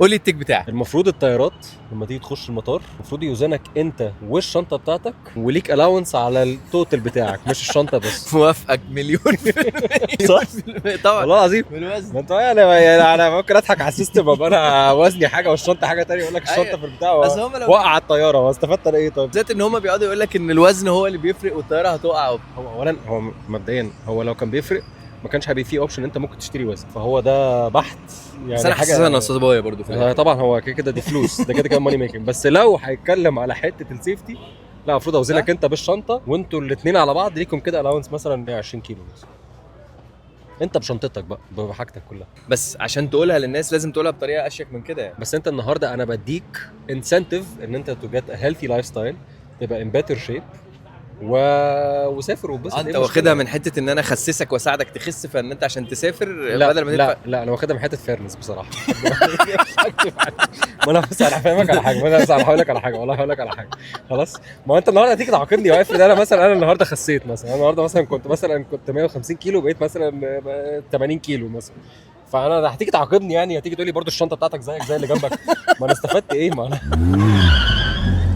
قول لي التيك بتاعك. المفروض الطيارات لما تيجي تخش المطار المفروض يوزنك انت والشنطه بتاعتك وليك الاونس على التوتال بتاعك مش الشنطه بس. موافقك مليون صح؟ طبعا والله العظيم. بالوزن. ما انت يعني انا ممكن اضحك على السيستم ابقى انا وزني حاجه والشنطه حاجه تانية يقول لك الشنطه أيوة. في البتاع بس هم لو وقع الطياره واستفدت انا ايه؟ طيب بالذات ان هم بيقعدوا يقول لك ان الوزن هو اللي بيفرق والطياره هتقع هو اولا هو مبدئيا هو لو كان بيفرق ما كانش هيبقى فيه اوبشن انت ممكن تشتري وزن فهو ده بحت يعني بس انا حاسس ان نصابيه برضه في الآخر. طبعا هو كده دي فلوس ده كده ماني ميكنج بس لو هيتكلم على حته السيفتي لا المفروض اوزنك انت بالشنطه وانتوا الاثنين على بعض ليكم كده الاونس مثلا 20 كيلو مثلا انت بشنطتك بقى بحاجتك كلها بس عشان تقولها للناس لازم تقولها بطريقه اشيك من كده يعني. بس انت النهارده انا بديك انسنتيف ان انت تو جيت ا هيلثي لايف ستايل تبقى ان بيتر شيب وسافر وبس. انت واخدها من حته ان انا اخسسك واساعدك تخس فان انت عشان تسافر لا بدل ما لا انا واخدها من حته فيرنس بصراحه. ما انا بس انا هفهمك على حاجه ما انا هقول لك على حاجه والله هقول لك على حاجه خلاص. ما انت النهارده هتيجي تعاقبني واقف انا مثلا انا النهارده خسيت مثلا انا النهارده مثلا كنت 150 كيلو بقيت مثلا 80 كيلو مثلا فانا هتيجي تعاقبني يعني هتيجي تقول لي برضو الشنطه بتاعتك زيك زي اللي جنبك ما انا استفدت ايه ما انا